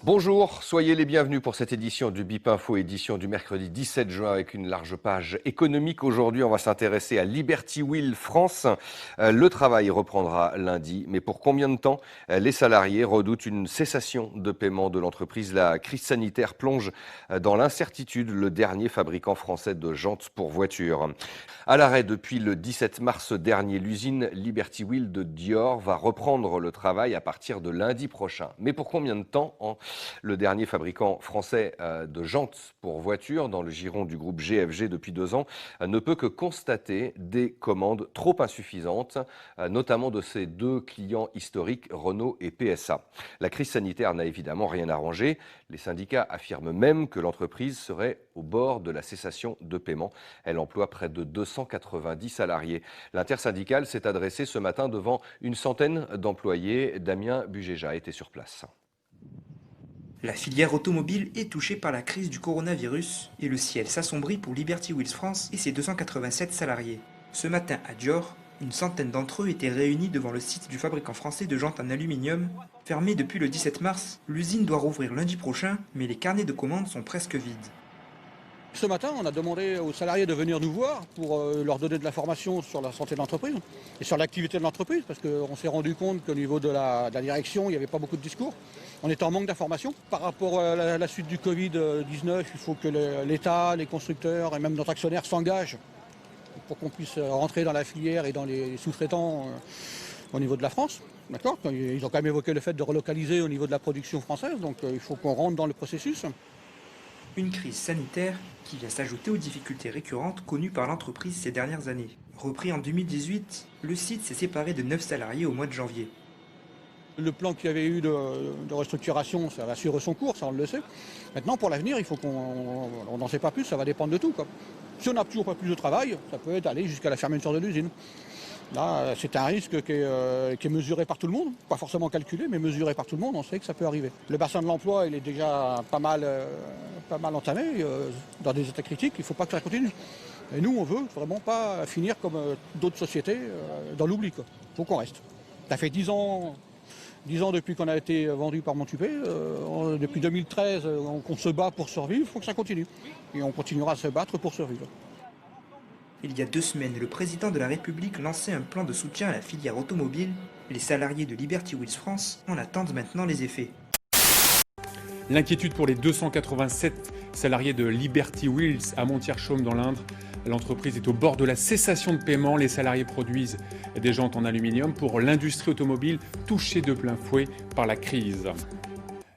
Bonjour, soyez les bienvenus pour cette édition du BIP Info, édition du mercredi 17 juin avec une large page économique. Aujourd'hui, on va s'intéresser à Liberty Wheel France. Le travail reprendra lundi, mais pour combien de temps? Les salariés redoutent une cessation de paiement de l'entreprise. La crise sanitaire plonge dans l'incertitude le dernier fabricant français de jantes pour voitures. À l'arrêt depuis le 17 mars dernier, l'usine Liberty Wheel de Dior va reprendre le travail à partir de lundi prochain. Mais pour combien de temps? Le dernier fabricant français de jantes pour voitures dans le giron du groupe GFG depuis 2 ans ne peut que constater des commandes trop insuffisantes, notamment de ses deux clients historiques, Renault et PSA. La crise sanitaire n'a évidemment rien arrangé. Les syndicats affirment même que l'entreprise serait au bord de la cessation de paiement. Elle emploie près de 290 salariés. L'intersyndicale s'est adressée ce matin devant une centaine d'employés. Damien Bugéja était sur place. La filière automobile est touchée par la crise du coronavirus et le ciel s'assombrit pour Liberty Wheels France et ses 287 salariés. Ce matin à Dior, une centaine d'entre eux étaient réunis devant le site du fabricant français de jantes en aluminium. Fermé depuis le 17 mars, l'usine doit rouvrir lundi prochain, mais les carnets de commandes sont presque vides. Ce matin, on a demandé aux salariés de venir nous voir pour leur donner de l'information sur la santé de l'entreprise et sur l'activité de l'entreprise, parce qu'on s'est rendu compte qu'au niveau de la direction, il n'y avait pas beaucoup de discours. On était en manque d'informations. Par rapport à la suite du Covid-19, il faut que l'État, les constructeurs et même notre actionnaire s'engagent pour qu'on puisse rentrer dans la filière et dans les sous-traitants au niveau de la France. D'accord ? Ils ont quand même évoqué le fait de relocaliser au niveau de la production française, donc il faut qu'on rentre dans le processus. Une crise sanitaire qui vient s'ajouter aux difficultés récurrentes connues par l'entreprise ces dernières années. Repris en 2018, le site s'est séparé de 9 salariés au mois de janvier. Le plan qu'il y avait eu de restructuration, ça va suivre son cours, ça on le sait. Maintenant, pour l'avenir, il faut qu'on n'en sait pas plus, ça va dépendre de tout, quoi. Si on n'a toujours pas plus de travail, ça peut aller jusqu'à la fermeture de l'usine. Là, c'est un risque qui est mesuré par tout le monde, pas forcément calculé, mais mesuré par tout le monde, on sait que ça peut arriver. Le bassin de l'emploi, il est déjà pas mal entamé, dans des états critiques, il ne faut pas que ça continue. Et nous, on veut vraiment pas finir comme d'autres sociétés dans l'oubli, quoi. Il faut qu'on reste. Ça fait 10 ans depuis qu'on a été vendu par Montupet, depuis 2013, on se bat pour survivre, il faut que ça continue. Et on continuera à se battre pour survivre. Il y a 2 semaines, le président de la République lançait un plan de soutien à la filière automobile. Les salariés de Liberty Wheels France en attendent maintenant les effets. L'inquiétude pour les 287 salariés de Liberty Wheels à Montier-Chaume dans l'Indre. L'entreprise est au bord de la cessation de paiement. Les salariés produisent des jantes en aluminium pour l'industrie automobile touchée de plein fouet par la crise.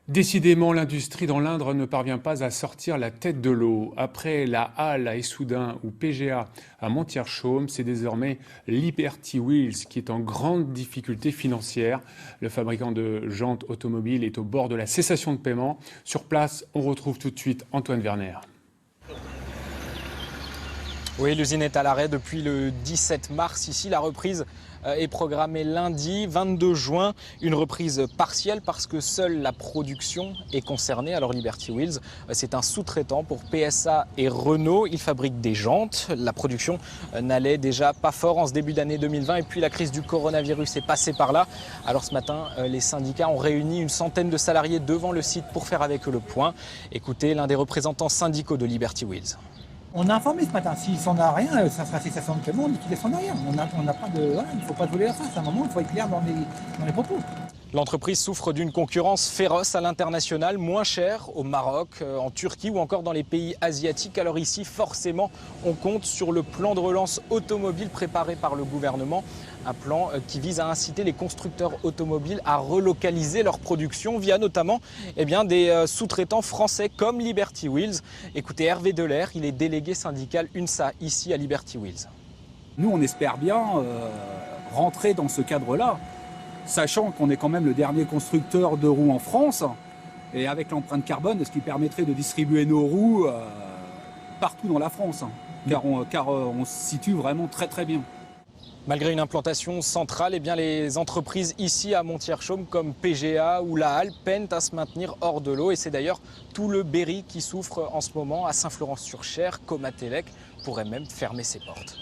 Décidément, l'industrie dans l'Indre ne parvient pas à sortir la tête de l'eau. Après la Halle à Issoudun ou PGA à Montier-Chaume, c'est désormais Liberty Wheels qui est en grande difficulté financière. Le fabricant de jantes automobiles est au bord de la cessation de paiement. Sur place, on retrouve tout de suite Antoine Werner. Oui, l'usine est à l'arrêt depuis le 17 mars. Ici, la reprise est programmée lundi 22 juin. Une reprise partielle parce que seule la production est concernée. Alors Liberty Wheels, c'est un sous-traitant pour PSA et Renault. Ils fabriquent des jantes. La production n'allait déjà pas fort en ce début d'année 2020. Et puis la crise du coronavirus est passée par là. Alors ce matin, les syndicats ont réuni une centaine de salariés devant le site pour faire avec eux le point. Écoutez l'un des représentants syndicaux de Liberty Wheels. On a informé ce matin, s'il s'en a rien, ça sera cessation de paiement, liquidation de rien. On n'a pas de. Voilà, il ne faut pas se voler la face. À un moment, il faut être clair dans les propos. L'entreprise souffre d'une concurrence féroce à l'international, moins chère au Maroc, en Turquie ou encore dans les pays asiatiques. Alors ici, forcément, on compte sur le plan de relance automobile préparé par le gouvernement. Un plan qui vise à inciter les constructeurs automobiles à relocaliser leur production via notamment des sous-traitants français comme Liberty Wheels. Écoutez Hervé Delair, il est délégué syndical UNSA ici à Liberty Wheels. Nous, on espère bien rentrer dans ce cadre-là, sachant qu'on est quand même le dernier constructeur de roues en France, et avec l'empreinte carbone, ce qui permettrait de distribuer nos roues partout dans la France, car on se situe vraiment très très bien. Malgré une implantation centrale, les entreprises ici à Montier-Chaume comme PGA ou la Halle peinent à se maintenir hors de l'eau. Et c'est d'ailleurs tout le Berry qui souffre en ce moment. À Saint-Florent-sur-Cher, Comatélec pourrait même fermer ses portes.